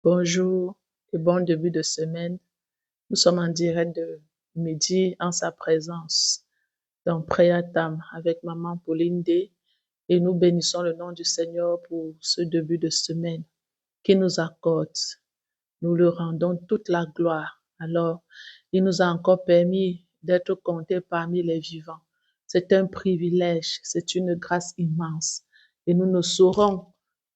Bonjour et bon début de semaine. Nous sommes en direct de midi en sa présence dans Prayer Time avec Maman Pauline D. Et nous bénissons le nom du Seigneur pour ce début de semaine qu'il nous accorde. Nous lui rendons toute la gloire. Alors, il nous a encore permis d'être comptés parmi les vivants. C'est un privilège, c'est une grâce immense. Et nous ne saurons,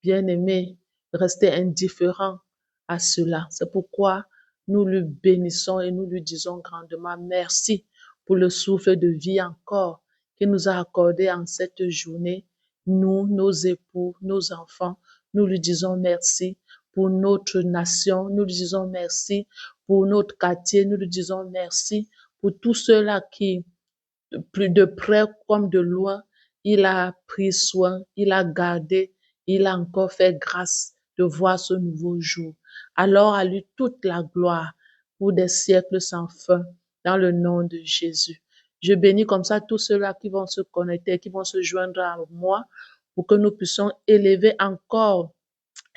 bien aimés, rester indifférents à cela. C'est pourquoi nous lui bénissons et nous lui disons grandement merci pour le souffle de vie encore qu'il nous a accordé en cette journée. Nous, nos époux, nos enfants, nous lui disons merci pour notre nation, nous lui disons merci pour notre quartier, nous lui disons merci pour tous ceux-là qui, plus de près comme de loin, il a pris soin, il a gardé, il a encore fait grâce de voir ce nouveau jour. Alors à lui toute la gloire pour des siècles sans fin, dans le nom de Jésus. Je bénis comme ça tous ceux-là qui vont se connecter, qui vont se joindre à moi pour que nous puissions élever encore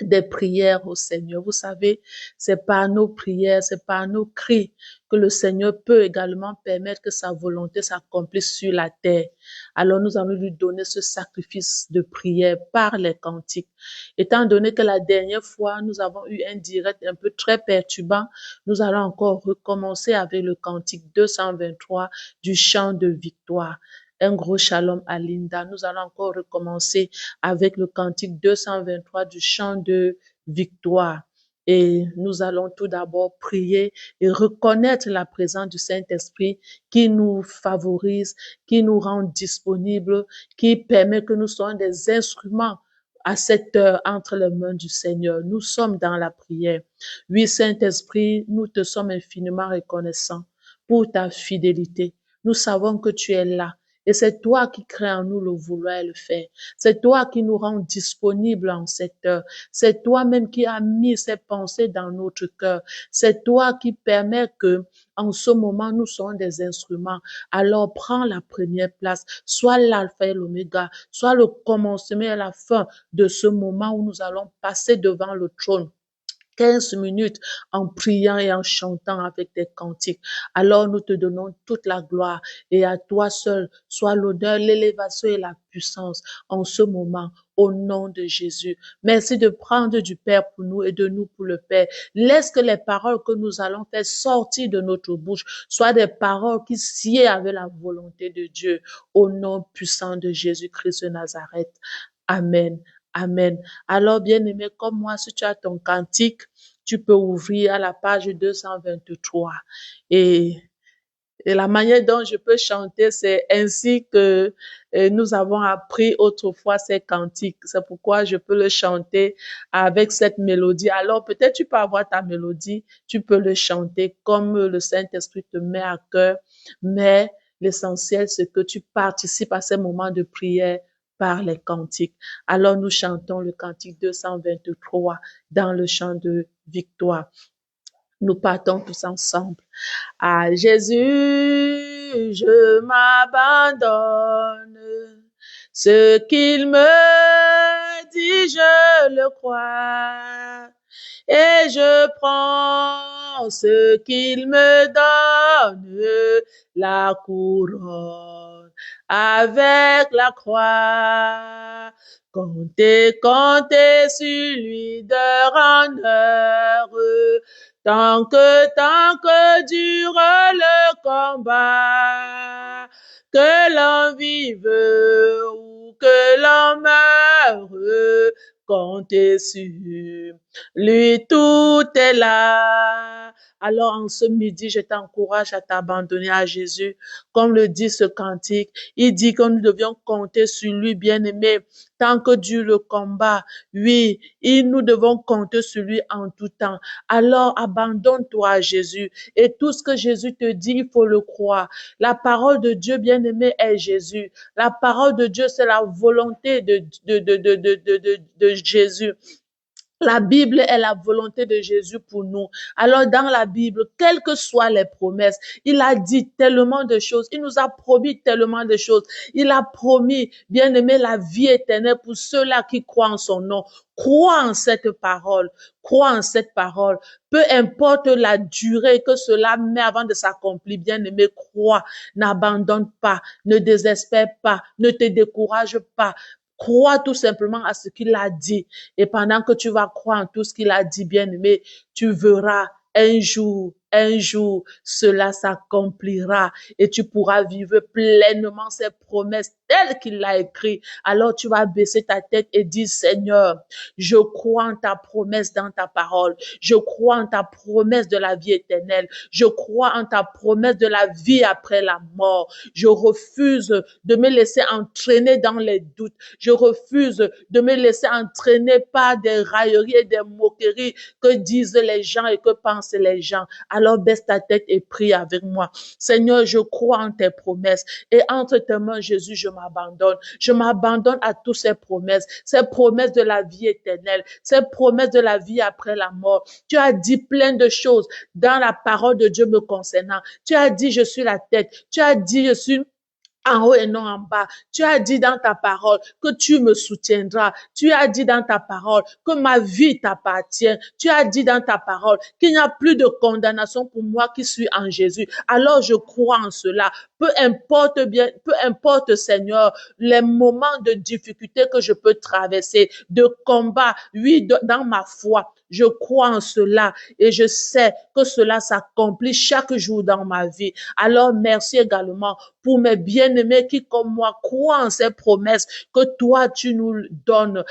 des prières au Seigneur. Vous savez, c'est par nos prières, c'est par nos cris que le Seigneur peut également permettre que sa volonté s'accomplisse sur la terre. Alors nous allons lui donner ce sacrifice de prière par les cantiques. Étant donné que la dernière fois, nous avons eu un direct un peu très perturbant, nous allons encore recommencer avec le cantique 223 du chant de victoire. Un gros shalom à Linda. Nous allons encore recommencer avec le cantique 223 du chant de victoire. Et nous allons tout d'abord prier et reconnaître la présence du Saint-Esprit qui nous favorise, qui nous rend disponibles, qui permet que nous soyons des instruments à cette heure entre les mains du Seigneur. Nous sommes dans la prière. Oui, Saint-Esprit, nous te sommes infiniment reconnaissants pour ta fidélité. Nous savons que tu es là. Et c'est toi qui crée en nous le vouloir et le faire. C'est toi qui nous rend disponibles en cette heure. C'est toi-même qui as mis ces pensées dans notre cœur. C'est toi qui permets que, en ce moment, nous soyons des instruments. Alors, prends la première place. Sois l'alpha et l'oméga. Sois le commencement et la fin de ce moment où nous allons passer devant le trône. 15 minutes en priant et en chantant avec des cantiques. Alors nous te donnons toute la gloire et à toi seul soit l'honneur, l'élévation et la puissance en ce moment au nom de Jésus. Merci de prendre du Père pour nous et de nous pour le Père. Laisse que les paroles que nous allons faire sortir de notre bouche soient des paroles qui sied avec la volonté de Dieu au nom puissant de Jésus-Christ de Nazareth. Amen. Amen. Alors, bien-aimé, comme moi, si tu as ton cantique, tu peux ouvrir à la page 223. Et la manière dont je peux chanter, c'est ainsi que nous avons appris autrefois ces cantiques. C'est pourquoi je peux le chanter avec cette mélodie. Alors, peut-être tu peux avoir ta mélodie, tu peux le chanter comme le Saint-Esprit te met à cœur, mais l'essentiel, c'est que tu participes à ces moments de prière par les cantiques. Alors, nous chantons le cantique 223 dans le chant de victoire. Nous partons tous ensemble. À Jésus, je m'abandonne. Ce qu'il me dit, je le crois. Et je prends ce qu'il me donne, la couronne avec la croix. Comptez, comptez sur lui d'heure en heure, tant que dure le combat, que l'on vive ou que l'on meure, comptez sur lui, tout est là. Alors, en ce midi, je t'encourage à t'abandonner à Jésus. Comme le dit ce cantique, il dit que nous devions compter sur lui, bien-aimé, tant que dure le combat. Oui, nous devons compter sur lui en tout temps. Alors, abandonne-toi à Jésus. Et tout ce que Jésus te dit, il faut le croire. La parole de Dieu, bien-aimé, est Jésus. La parole de Dieu, c'est la volonté de Jésus. La Bible est la volonté de Jésus pour nous. Alors dans la Bible, quelles que soient les promesses, il a dit tellement de choses. Il nous a promis tellement de choses. Il a promis, bien aimé, la vie éternelle pour ceux-là qui croient en son nom. Crois en cette parole. Crois en cette parole. Peu importe la durée que cela met avant de s'accomplir, bien aimé, crois. N'abandonne pas. Ne désespère pas. Ne te décourage pas. Crois tout simplement à ce qu'il a dit. Et pendant que tu vas croire en tout ce qu'il a dit, bien-aimé, tu verras un jour, cela s'accomplira et tu pourras vivre pleinement ses promesses telles qu'il l'a écrit. Alors tu vas baisser ta tête et dire, Seigneur, je crois en ta promesse dans ta parole. Je crois en ta promesse de la vie éternelle. Je crois en ta promesse de la vie après la mort. Je refuse de me laisser entraîner dans les doutes. Je refuse de me laisser entraîner par des railleries et des moqueries que disent les gens et que pensent les gens. Alors baisse ta tête et prie avec moi. Seigneur, je crois en tes promesses et entre tes mains, Jésus, je m'abandonne. Je m'abandonne à toutes ces promesses de la vie éternelle, ces promesses de la vie après la mort. Tu as dit plein de choses dans la parole de Dieu me concernant. Tu as dit, je suis la tête. Tu as dit, je suis en haut et non en bas. Tu as dit dans ta parole que tu me soutiendras. Tu as dit dans ta parole que ma vie t'appartient. Tu as dit dans ta parole qu'il n'y a plus de condamnation pour moi qui suis en Jésus. Alors je crois en cela. Peu importe, Seigneur, les moments de difficulté que je peux traverser, de combat, oui, dans ma foi. Je crois en cela et je sais que cela s'accomplit chaque jour dans ma vie. Alors merci également pour mes bien-aimés qui, comme moi, croient en ces promesses que toi, tu nous donnes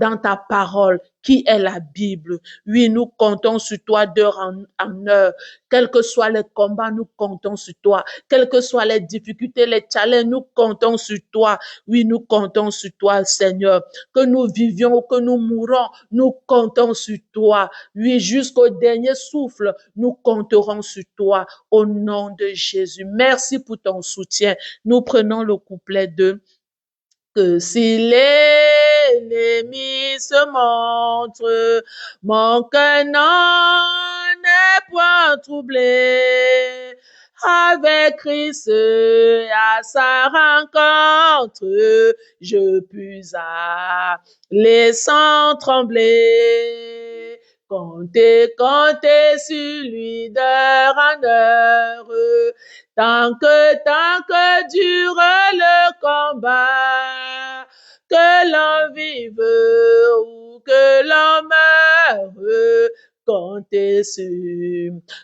dans ta parole, qui est la Bible. Oui, nous comptons sur toi d'heure en heure. Quels que soient les combats, nous comptons sur toi. Quelles que soient les difficultés, les challenges, nous comptons sur toi. Oui, nous comptons sur toi, Seigneur. Que nous vivions ou que nous mourons, nous comptons sur toi. Oui, jusqu'au dernier souffle, nous compterons sur toi au nom de Jésus. Merci pour ton soutien. Nous prenons le couplet 2. Que si l'ennemi se montre, mon cœur n'en est point troublé. Avec Christ à sa rencontre, je puis aller sans trembler. Comptez sur lui d'heure en heure, tant que dure le combat, que l'on vive ou que l'on meure, comptez sur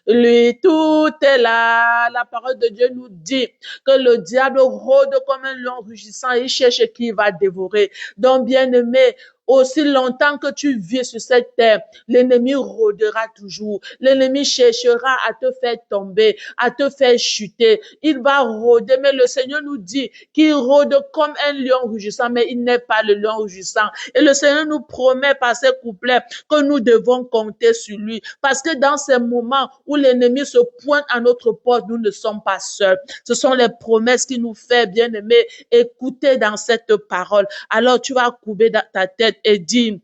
lui, tout est là. La parole de Dieu nous dit que le diable rôde comme un lion rugissant, il cherche qui il va dévorer. Donc, bien-aimé, aussi longtemps que tu vis sur cette terre, l'ennemi rôdera toujours. L'ennemi cherchera à te faire tomber, à te faire chuter. Il va rôder, mais le Seigneur nous dit qu'il rôde comme un lion rugissant, mais il n'est pas le lion rugissant. Et le Seigneur nous promet par ces couplets que nous devons compter sur lui. Parce que dans ces moments où l'ennemi se pointe à notre porte, nous ne sommes pas seuls. Ce sont les promesses qu'il nous fait, bien-aimés, écouter dans cette parole. Alors tu vas courber dans ta tête et dire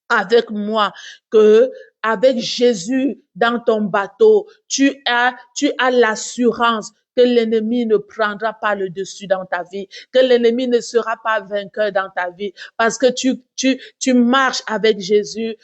avec moi que avec Jésus dans ton bateau, tu as l'assurance que l'ennemi ne prendra pas le dessus dans ta vie, que l'ennemi ne sera pas vainqueur dans ta vie, parce que tu marches avec Jésus,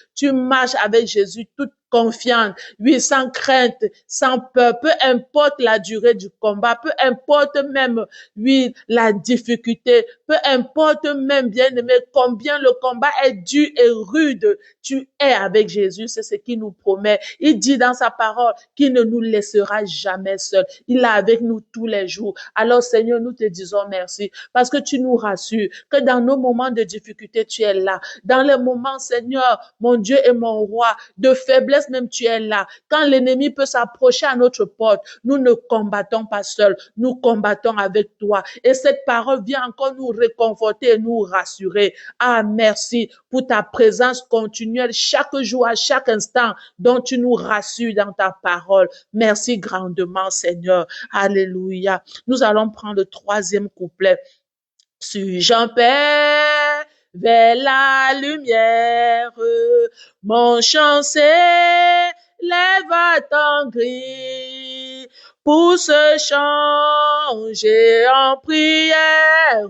toute confiante, oui, sans crainte, sans peur, peu importe la durée du combat, peu importe même, oui, la difficulté, peu importe même, bien aimé, combien le combat est dur et rude, tu es avec Jésus, c'est ce qu'il nous promet. Il dit dans sa parole qu'il ne nous laissera jamais seuls. Il est avec nous tous les jours. Alors Seigneur, nous te disons merci parce que tu nous rassures que dans nos moments de difficulté, tu es là. Dans les moments, Seigneur, mon Dieu et mon roi, de faiblesse même, tu es là. Quand l'ennemi peut s'approcher à notre porte, nous ne combattons pas seuls, nous combattons avec toi. Et cette parole vient encore nous réconforter et nous rassurer. Ah, merci pour ta présence continuelle chaque jour, à chaque instant, dont tu nous rassures dans ta parole. Merci grandement, Seigneur. Alléluia. Nous allons prendre le troisième couplet. Suis-je en paix vers la lumière. Mon chant s'élève à ton gris pour se changer en prière.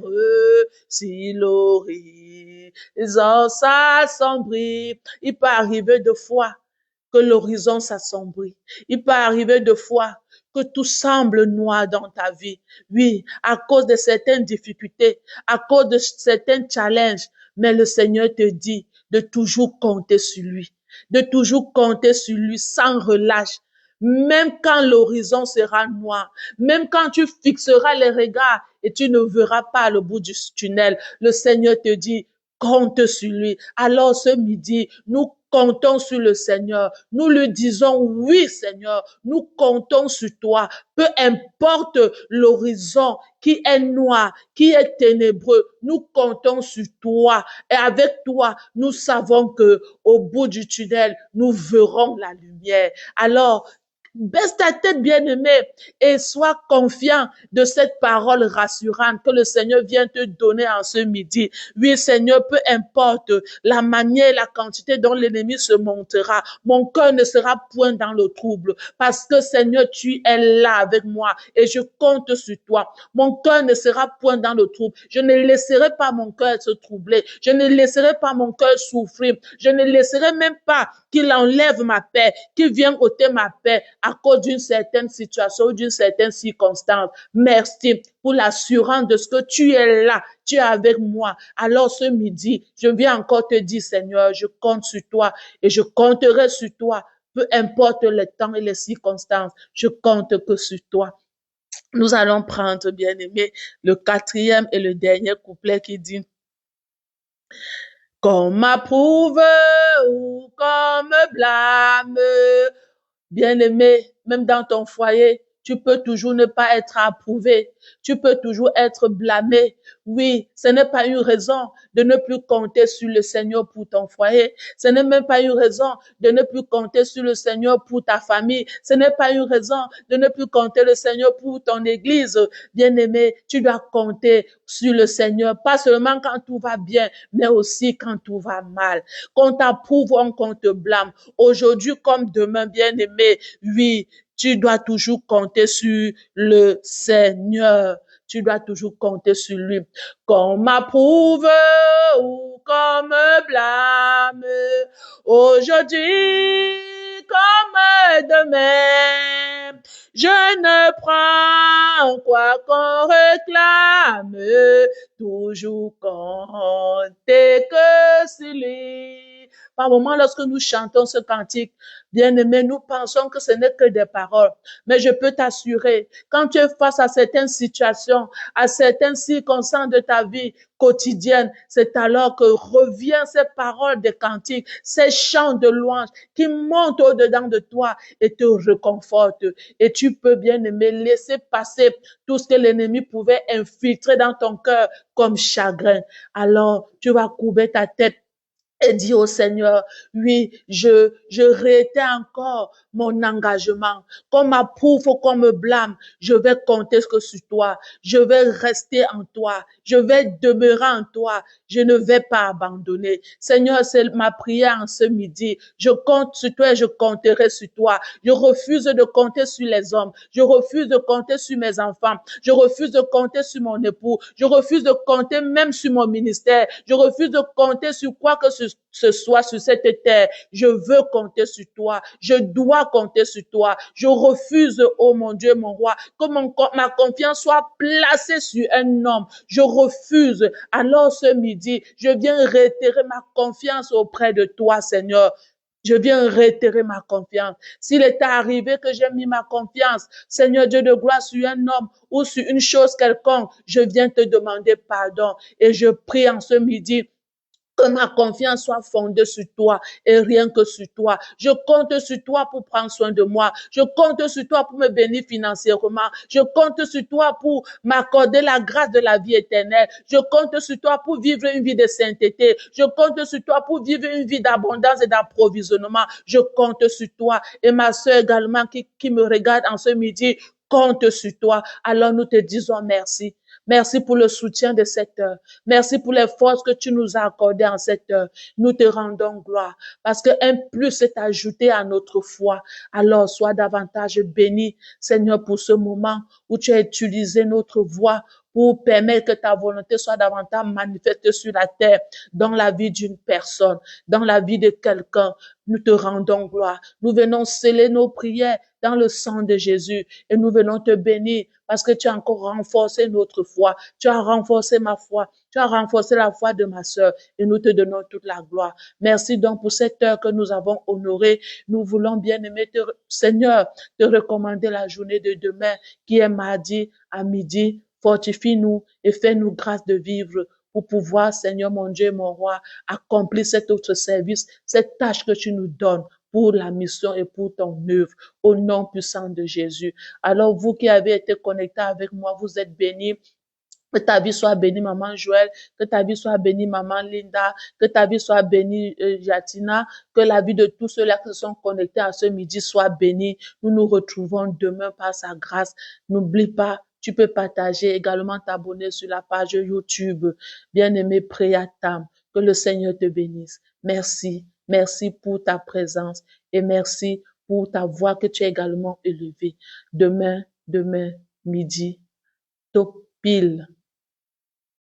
Si l'horizon s'assombrit, il peut arriver de fois que l'horizon s'assombrit. Il peut arriver de fois que tout semble noir dans ta vie. Oui, à cause de certaines difficultés, à cause de certains challenges, mais le Seigneur te dit de toujours compter sur lui, de toujours compter sur lui sans relâche. Même quand l'horizon sera noir, même quand tu fixeras les regards et tu ne verras pas le bout du tunnel, le Seigneur te dit, compte sur lui. Alors ce midi, nous comptons sur le Seigneur. Nous lui disons, oui Seigneur, nous comptons sur toi. Peu importe l'horizon qui est noir, qui est ténébreux, nous comptons sur toi. Et avec toi, nous savons que au bout du tunnel, nous verrons la lumière. Alors, baisse ta tête, bien-aimé, et sois confiant de cette parole rassurante que le Seigneur vient te donner en ce midi. Oui, Seigneur, peu importe la manière et la quantité dont l'ennemi se montera, mon cœur ne sera point dans le trouble, parce que, Seigneur, tu es là avec moi et je compte sur toi. Mon cœur ne sera point dans le trouble. Je ne laisserai pas mon cœur se troubler. Je ne laisserai pas mon cœur souffrir. Je ne laisserai même pas qu'il enlève ma paix, qu'il vienne ôter ma paix à cause d'une certaine situation ou d'une certaine circonstance. Merci pour l'assurance de ce que tu es là, tu es avec moi. Alors ce midi, je viens encore te dire, Seigneur, je compte sur toi et je compterai sur toi. Peu importe le temps et les circonstances, je compte que sur toi. Nous allons prendre, bien aimé, le quatrième et le dernier couplet qui dit: qu'on m'approuve ou qu'on me blâme. Bien-aimé, même dans ton foyer, tu peux toujours ne pas être approuvé. Tu peux toujours être blâmé. Oui, ce n'est pas une raison de ne plus compter sur le Seigneur pour ton foyer. Ce n'est même pas une raison de ne plus compter sur le Seigneur pour ta famille. Ce n'est pas une raison de ne plus compter le Seigneur pour ton église. Bien-aimé, tu dois compter sur le Seigneur, pas seulement quand tout va bien, mais aussi quand tout va mal. Qu'on t'approuve ou qu'on te blâme. Aujourd'hui comme demain, bien-aimé, oui, tu dois toujours compter sur le Seigneur. Tu dois toujours compter sur lui. Qu'on m'approuve ou qu'on me blâme, aujourd'hui comme demain, je ne prends quoi qu'on réclame, toujours compter que sur lui. Par moments, lorsque nous chantons ce cantique, bien-aimés, nous pensons que ce n'est que des paroles. Mais je peux t'assurer, quand tu es face à certaines situations, à certaines circonstances de ta vie quotidienne, c'est alors que reviennent ces paroles des cantiques, ces chants de louange qui montent au-dedans de toi et te réconfortent. Et tu peux, bien-aimé, laisser passer tout ce que l'ennemi pouvait infiltrer dans ton cœur comme chagrin. Alors, tu vas courber ta tête et dire au Seigneur, oui, je réitère encore mon engagement. Qu'on m'approuve ou qu'on me blâme, je vais compter que sur toi. Je vais rester en toi. Je vais demeurer en toi. Je ne vais pas abandonner. Seigneur, c'est ma prière en ce midi. Je compte sur toi et je compterai sur toi. Je refuse de compter sur les hommes. Je refuse de compter sur mes enfants. Je refuse de compter sur mon époux. Je refuse de compter même sur mon ministère. Je refuse de compter sur quoi que ce soit sur cette terre. Je veux compter sur toi. Je dois compter sur toi. Je refuse, oh mon Dieu, mon roi, que ma confiance soit placée sur un homme. Je refuse. Alors ce midi, je viens réitérer ma confiance auprès de toi, Seigneur. Je viens réitérer ma confiance. S'il est arrivé que j'ai mis ma confiance, Seigneur Dieu de gloire, sur un homme ou sur une chose quelconque, je viens te demander pardon. Et je prie en ce midi que ma confiance soit fondée sur toi et rien que sur toi. Je compte sur toi pour prendre soin de moi. Je compte sur toi pour me bénir financièrement. Je compte sur toi pour m'accorder la grâce de la vie éternelle. Je compte sur toi pour vivre une vie de sainteté. Je compte sur toi pour vivre une vie d'abondance et d'approvisionnement. Je compte sur toi. Et ma sœur également qui me regarde en ce midi, compte sur toi. Alors nous te disons merci. Merci pour le soutien de cette heure. Merci pour les forces que tu nous as accordées en cette heure. Nous te rendons gloire parce qu'un plus est ajouté à notre foi. Alors, sois davantage béni, Seigneur, pour ce moment où tu as utilisé notre voix pour permettre que ta volonté soit davantage manifestée sur la terre, dans la vie d'une personne, dans la vie de quelqu'un. Nous te rendons gloire. Nous venons sceller nos prières dans le sang de Jésus et nous venons te bénir parce que tu as encore renforcé notre foi. Tu as renforcé ma foi. Tu as renforcé la foi de ma sœur et nous te donnons toute la gloire. Merci donc pour cette heure que nous avons honorée. Nous voulons bien aimer, Seigneur, te recommander la journée de demain qui est mardi à midi. Fortifie-nous et fais-nous grâce de vivre pour pouvoir, Seigneur mon Dieu, mon roi, accomplir cet autre service, cette tâche que tu nous donnes pour la mission et pour ton œuvre, au nom puissant de Jésus. Alors, vous qui avez été connectés avec moi, vous êtes bénis. Que ta vie soit bénie, maman Joël. Que ta vie soit bénie, maman Linda. Que ta vie soit bénie, Yatina. Que la vie de tous ceux-là qui se sont connectés à ce midi soit bénie. Nous nous retrouvons demain par sa grâce. N'oublie pas, tu peux partager, également t'abonner sur la page YouTube. Bien-aimé, Priatam. Que le Seigneur te bénisse. Merci. Merci pour ta présence et merci pour ta voix que tu as également élevée. Demain, midi, top pile.